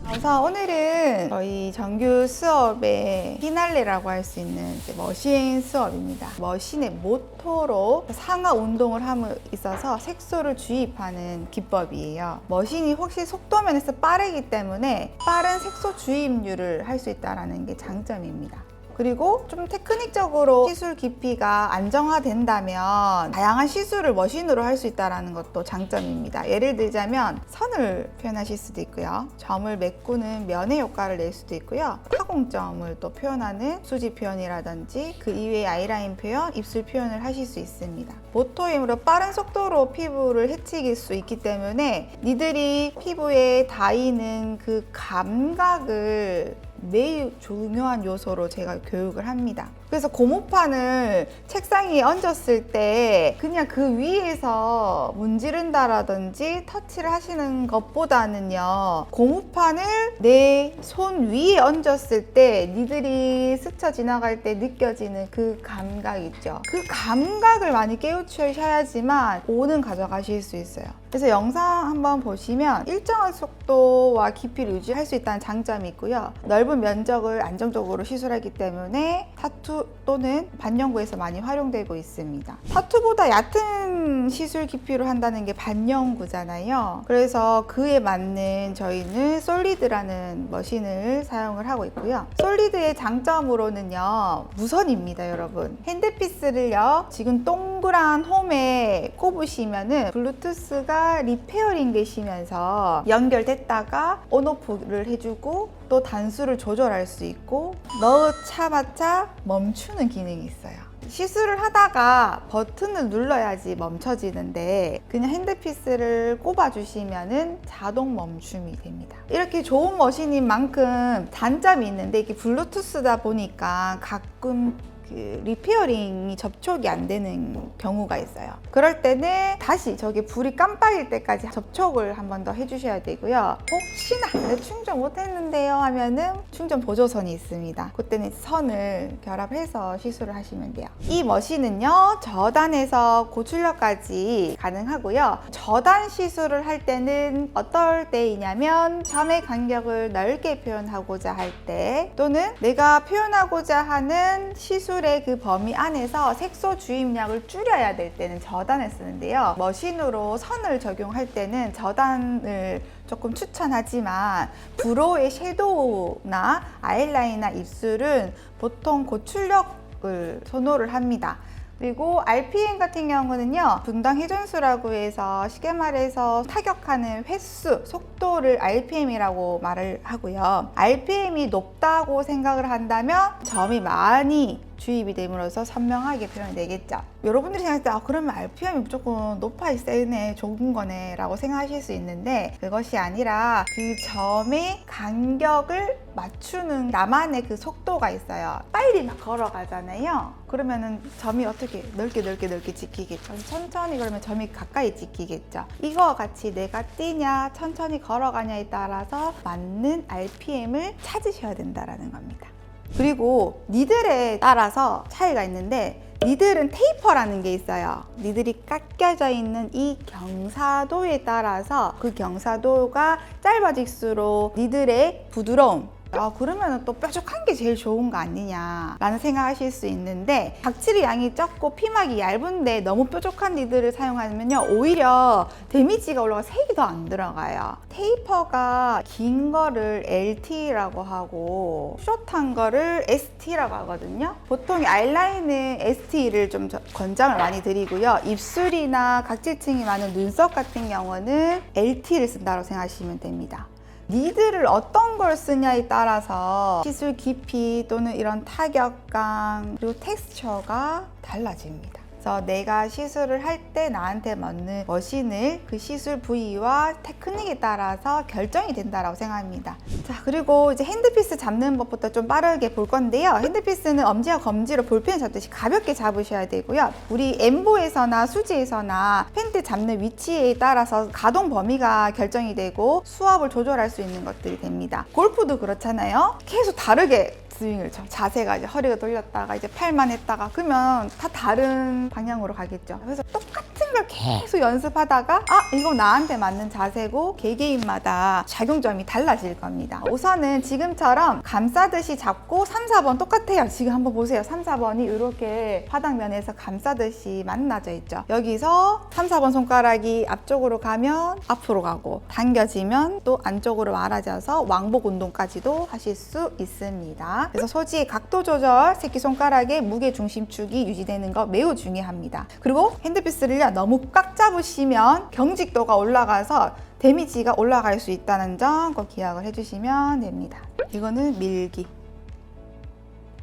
그래서 오늘은 저희 정규 수업의 피날레라고 할 수 있는 머신 수업입니다. 머신의 모터로 상하 운동을 함에 있어서 색소를 주입하는 기법이에요. 머신이 혹시 속도면에서 빠르기 때문에 빠른 색소 주입률을 할 수 있다는 게 장점입니다. 그리고 좀 테크닉적으로 시술 깊이가 안정화된다면 다양한 시술을 머신으로 할 수 있다는 것도 장점입니다. 예를 들자면 선을 표현하실 수도 있고요. 점을 메꾸는 면의 효과를 낼 수도 있고요. 타공점을 또 표현하는 수지 표현이라든지 그 이외의 아이라인 표현, 입술 표현을 하실 수 있습니다. 모터 힘으로 빠른 속도로 피부를 해치길 수 있기 때문에 니들이 피부에 닿이는 그 감각을 매우 중요한 요소로 제가 교육을 합니다. 그래서 고무판을 책상 위에 얹었을 때 그냥 그 위에서 문지른다라든지 터치를 하시는 것보다는요, 고무판을 내 손 위에 얹었을 때 니들이 스쳐 지나갈 때 느껴지는 그 감각 있죠. 그 감각을 많이 깨우치셔야지만 오는 가져가실 수 있어요. 그래서 영상 한번 보시면 일정한 속도와 깊이를 유지할 수 있다는 장점이 있고요. 넓은 면적을 안정적으로 시술하기 때문에 타투 또는 반영구에서 많이 활용되고 있습니다. 타투보다 얕은 시술 깊이로 한다는 게 반영구잖아요. 그래서 그에 맞는 저희는 솔리드라는 머신을 사용을 하고 있고요. 솔리드의 장점으로는요, 무선입니다, 여러분. 핸드피스를요, 지금 동그란 홈에 꼽으시면은 블루투스가 리페어링 되시면서 연결됐다가 온오프를 해주고 또 단수를 조절할 수 있고 넣자마자 멈추는 기능이 있어요. 시술을 하다가 버튼을 눌러야지 멈춰지는데 그냥 핸드피스를 꼽아주시면은 자동 멈춤이 됩니다. 이렇게 좋은 머신인 만큼 단점이 있는데 이게 블루투스다 보니까 가끔 리페어링이 접촉이 안 되는 경우가 있어요. 그럴 때는 다시 저기 불이 깜빡일 때까지 접촉을 한 번 더 해주셔야 되고요. 혹시나 내 충전 못했는데요 하면은 충전 보조선이 있습니다. 그때는 선을 결합해서 시술을 하시면 돼요. 이 머신은요, 저단에서 고출력까지 가능하고요. 저단 시술을 할 때는 어떨 때이냐면 점의 간격을 넓게 표현하고자 할 때 또는 내가 표현하고자 하는 시술의 그 범위 안에서 색소 주입량을 줄여야 될 때는 저단을 쓰는데요. 머신으로 선을 적용할 때는 저단을 조금 추천하지만 브로우의 섀도우나 아이라인이나 입술은 보통 고출력을 선호를 합니다. 그리고 RPM 같은 경우는요, 분당 회전수라고 해서 쉽게 말해서 타격하는 횟수, 속도를 RPM이라고 말을 하고요. RPM이 높다고 생각을 한다면 점이 많이 주입이 됨으로써 선명하게 표현이 되겠죠. 여러분들이 생각할 때 그러면 RPM이 무조건 높아야 세네, 좋은 거네 라고 생각하실 수 있는데 그것이 아니라 그 점의 간격을 맞추는 나만의 그 속도가 있어요. 빨리 막 걸어가잖아요. 그러면은 점이 어떻게 넓게 찍히겠죠. 천천히 그러면 점이 가까이 찍히겠죠. 이거와 같이 내가 뛰냐 천천히 걸어가냐에 따라서 맞는 RPM을 찾으셔야 된다는 겁니다. 그리고 니들에 따라서 차이가 있는데 니들은 테이퍼라는 게 있어요. 니들이 깎여져 있는 이 경사도에 따라서 그 경사도가 짧아질수록 니들의 부드러움, 그러면 또 뾰족한 게 제일 좋은 거 아니냐 라는 생각하실 수 있는데 각질의 양이 적고 피막이 얇은데 너무 뾰족한 니들을 사용하면요, 오히려 데미지가 올라가 색이 더 안 들어가요. 테이퍼가 긴 거를 LT라고 하고 숏한 거를 ST라고 하거든요. 보통 아이라인은 ST를 좀 권장을 많이 드리고요. 입술이나 각질층이 많은 눈썹 같은 경우는 LT를 쓴다고 생각하시면 됩니다. 니들을 어떤 걸 쓰냐에 따라서 시술 깊이 또는 이런 타격감 그리고 텍스처가 달라집니다. 그래서 내가 시술을 할 때 나한테 맞는 머신을 그 시술 부위와 테크닉에 따라서 결정이 된다고 생각합니다. 자, 그리고 이제 핸드피스 잡는 법부터 좀 빠르게 볼 건데요. 핸드피스는 엄지와 검지로 볼펜 잡듯이 가볍게 잡으셔야 되고요. 우리 엠보에서나 수지에서나 펜트 잡는 위치에 따라서 가동 범위가 결정이 되고 수압을 조절할 수 있는 것들이 됩니다. 골프도 그렇잖아요. 계속 다르게 스윙을 쳐. 자세가 이제 허리가 돌렸다가 이제 팔만 했다가 그러면 다 다른 방향으로 가겠죠. 그래서 똑같은 걸 계속 연습하다가 이거 나한테 맞는 자세고 개개인마다 작용점이 달라질 겁니다. 우선은 지금처럼 감싸듯이 잡고 3, 4번 똑같아요. 지금 한번 보세요. 3, 4번이 이렇게 바닥면에서 감싸듯이 만나져 있죠. 여기서 3, 4번 손가락이 앞쪽으로 가면 앞으로 가고 당겨지면 또 안쪽으로 말아져서 왕복 운동까지도 하실 수 있습니다. 그래서 소지의 각도 조절, 새끼손가락의 무게 중심축이 유지되는 거 매우 중요합니다. 그리고 핸드피스를요 너무 꽉 잡으시면 경직도가 올라가서 데미지가 올라갈 수 있다는 점 꼭 기억을 해주시면 됩니다. 이거는 밀기,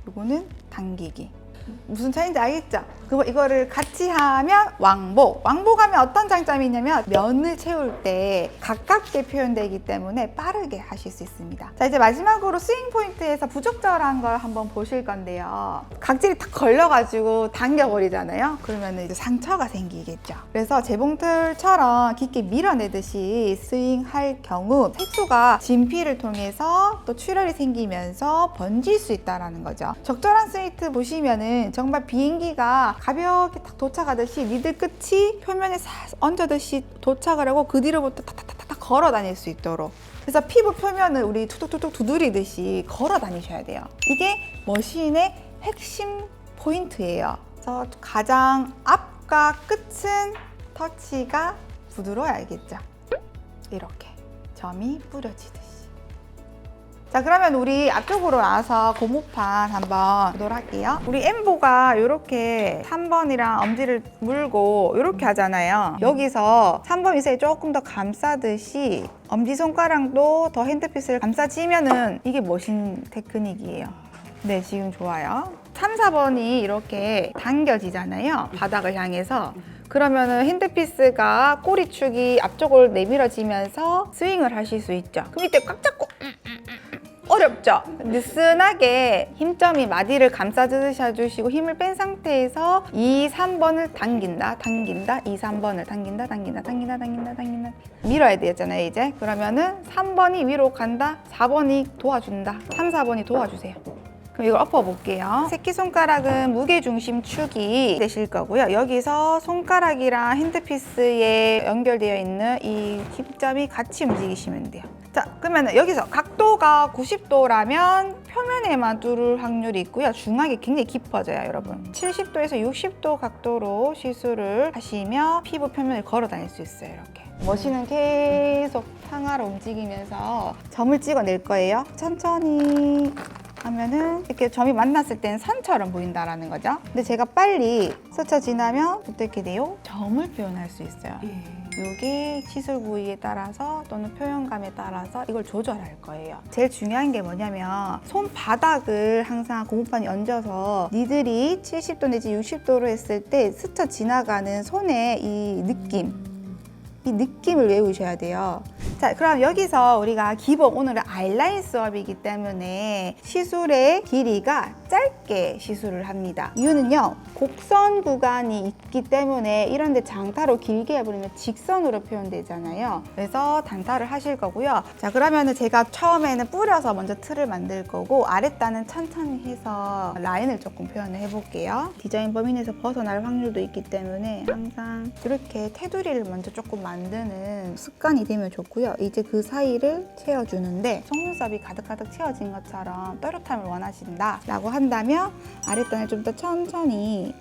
이거는 당기기. 무슨 차이인지 알겠죠? 그리고 이거를 같이 하면 왕복. 왕복하면 어떤 장점이 있냐면 면을 채울 때 가깝게 표현되기 때문에 빠르게 하실 수 있습니다. 자, 이제 마지막으로 스윙 포인트에서 부적절한 걸 한번 보실 건데요. 각질이 탁 걸려가지고 당겨버리잖아요. 그러면 이제 상처가 생기겠죠. 그래서 재봉틀처럼 깊게 밀어내듯이 스윙할 경우 색소가 진피를 통해서 또 출혈이 생기면서 번질 수 있다는 거죠. 적절한 스웨이트 보시면은 정말 비행기가 가볍게 딱 도착하듯이 니들 끝이 표면에 싹 얹어듯이 도착을 하고 그 뒤로부터 탁탁탁탁 걸어 다닐 수 있도록. 그래서 피부 표면을 우리 툭툭툭툭 두드리듯이 걸어 다니셔야 돼요. 이게 머신의 핵심 포인트예요. 그래서 가장 앞과 끝은 터치가 부드러워야겠죠. 이렇게 점이 뿌려지듯이. 자, 그러면 우리 앞쪽으로 와서 고무판 한번 보도록 할게요. 우리 엠보가 이렇게 3번이랑 엄지를 물고 이렇게 하잖아요. 여기서 3번 위에 조금 더 감싸듯이 엄지손가락도 더 핸드피스를 감싸지면은 이게 머신 테크닉이에요. 네, 지금 좋아요. 3, 4번이 이렇게 당겨지잖아요. 바닥을 향해서. 그러면은 핸드피스가 꼬리축이 앞쪽으로 내밀어지면서 스윙을 하실 수 있죠. 그럼 이때 꽉 잡고 어렵죠? 느슨하게 힘점이 마디를 감싸주듯이 해주시고 힘을 뺀 상태에서 2, 3번을 당긴다, 2, 3번을 당긴다, 당긴다. 밀어야 되잖아요, 이제. 그러면은 3번이 위로 간다, 4번이 도와준다, 3, 4번이 도와주세요. 그럼 이걸 엎어볼게요. 새끼손가락은 무게중심축이 되실 거고요. 여기서 손가락이랑 핸드피스에 연결되어 있는 이 힘점이 같이 움직이시면 돼요. 자, 그러면 여기서 각도가 90도라면 표면에만 뚫을 확률이 있고요. 중앙이 굉장히 깊어져요, 여러분. 70도에서 60도 각도로 시술을 하시면 피부 표면을 걸어 다닐 수 있어요, 이렇게. 머신은 계속 상하로 움직이면서 점을 찍어낼 거예요. 천천히 하면은 이렇게 점이 만났을 때는 선처럼 보인다라는 거죠. 근데 제가 빨리 스쳐 지나면 어떻게 돼요? 점을 표현할 수 있어요. 이게 시술 부위에 따라서 또는 표현감에 따라서 이걸 조절할 거예요. 제일 중요한 게 뭐냐면 손바닥을 항상 고무판에 얹어서 니들이 70도 내지 60도로 했을 때 스쳐 지나가는 손의 이 느낌을 외우셔야 돼요. 자, 그럼 여기서 우리가 기본 오늘은 아이라인 수업이기 때문에 시술의 길이가 짧게 시술을 합니다. 이유는요, 곡선 구간이 있기 때문에 이런 데 장타로 길게 해버리면 직선으로 표현되잖아요. 그래서 단타를 하실 거고요. 자, 그러면은 제가 처음에는 뿌려서 먼저 틀을 만들 거고 아랫단은 천천히 해서 라인을 조금 표현을 해볼게요. 디자인 범위에서 벗어날 확률도 있기 때문에 항상 이렇게 테두리를 먼저 조금 만드는 습관이 되면 좋고요. 이제 그 사이를 채워주는데 속눈썹이 가득가득 채워진 것처럼 또렷함을 원하신다 라고 한다면 아랫단을 좀 더 천천히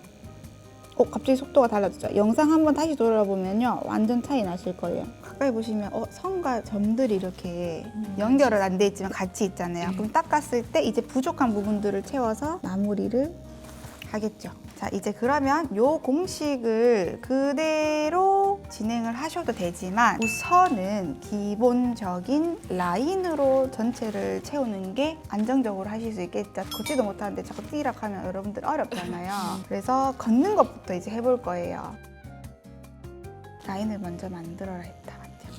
갑자기 속도가 달라졌죠. 영상 한번 다시 돌아보면요 완전 차이 나실 거예요. 가까이 보시면 선과 점들이 이렇게 연결은 안 돼 있지만 같이 있잖아요. 그럼 닦았을 때 이제 부족한 부분들을 채워서 마무리를 하겠죠. 자, 이제 그러면 요 공식을 그대로 진행을 하셔도 되지만 우선은 기본적인 라인으로 전체를 채우는 게 안정적으로 하실 수 있겠죠. 걷지도 못하는데 자꾸 띠락 하면 여러분들 어렵잖아요. 그래서 걷는 것부터 이제 해볼 거예요. 라인을 먼저 만들어라 했다. 맞죠?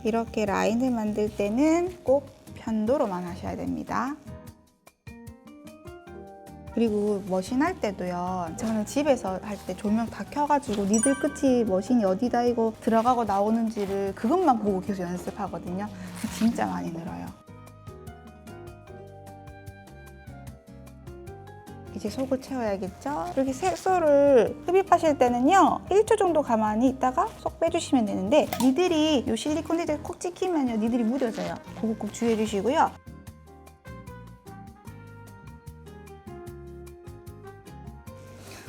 이렇게 라인을 만들 때는 꼭 편도로만 하셔야 됩니다. 그리고 머신 할 때도요, 저는 집에서 할 때 조명 다 켜가지고 니들 끝이 머신이 어디다 이거 들어가고 나오는지를 그것만 보고 계속 연습하거든요. 진짜 많이 늘어요. 이제 속을 채워야겠죠? 이렇게 색소를 흡입하실 때는요 1초 정도 가만히 있다가 쏙 빼주시면 되는데 니들이 이 실리콘 젤에 콕 찍히면요 니들이 무뎌져요. 그거 꼭 주의해 주시고요.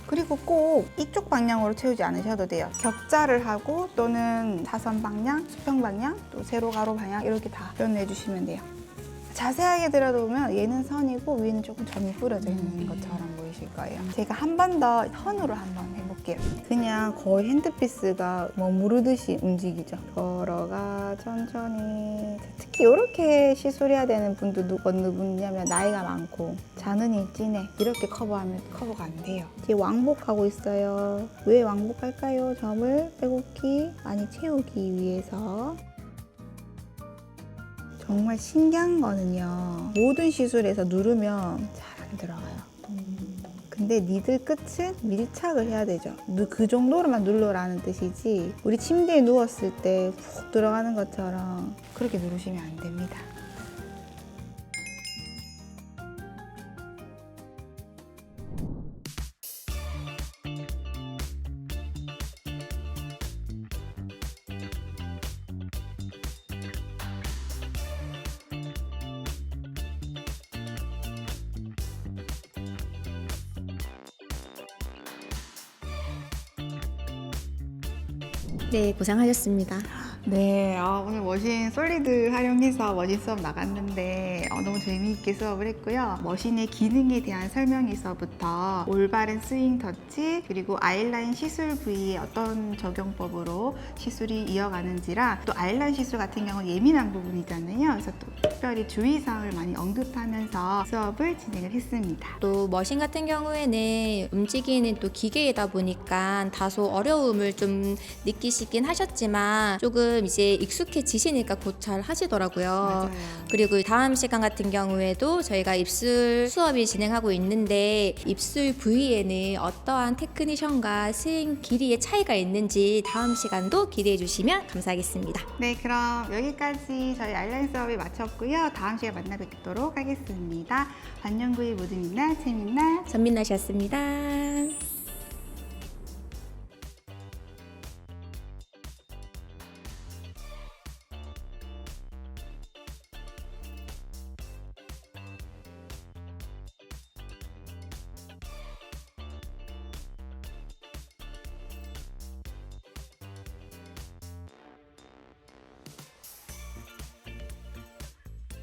그리고 꼭 이쪽 방향으로 채우지 않으셔도 돼요. 격자를 하고 또는 사선 방향, 수평 방향, 또 세로 가로 방향 이렇게 다 표현해 주시면 돼요. 자세하게 들여다보면 얘는 선이고 위에는 조금 점이 뿌려져 있는 것처럼 보이실 거예요. 제가 한 번 더 선으로 한번 해볼게요. 그냥 거의 핸드피스가 머무르듯이 움직이죠. 걸어가 천천히. 특히 이렇게 시술해야 되는 분도 어느 분이냐면 나이가 많고 잔흔이 진해 이렇게 커버하면 커버가 안 돼요. 이제 왕복하고 있어요. 왜 왕복할까요? 점을 빼곡히 많이 채우기 위해서. 정말 신기한 거는요 모든 시술에서 누르면 잘 안 들어가요. 근데 니들 끝은 밀착을 해야 되죠. 그 정도로만 눌러라는 뜻이지 우리 침대에 누웠을 때 푹 들어가는 것처럼 그렇게 누르시면 안 됩니다. 네, 고생하셨습니다. 네, 오늘 머신 솔리드 활용해서 머신 수업 나갔는데 너무 재미있게 수업을 했고요. 머신의 기능에 대한 설명에서부터 올바른 스윙 터치 그리고 아이라인 시술 부위에 어떤 적용법으로 시술이 이어가는지랑 또 아이라인 시술 같은 경우는 예민한 부분이잖아요. 그래서 또 특별히 주의사항을 많이 언급하면서 수업을 진행을 했습니다. 또 머신 같은 경우에는 움직이는 또 기계이다 보니까 다소 어려움을 좀 느끼시긴 하셨지만 조금 이제 익숙해지시니까 곧 잘 하시더라고요. 맞아요. 그리고 다음 시간 같은 경우에도 저희가 입술 수업이 진행하고 있는데 입술 부위에는 어떠한 테크니션과 스윙 길이의 차이가 있는지 다음 시간도 기대해 주시면 감사하겠습니다. 네, 그럼 여기까지 저희 아이라인 수업을 마쳤고요. 다음 시간에 만나 뵙도록 하겠습니다. 반영구의 모든 날, 재밌는 날. 전민나시였습니다.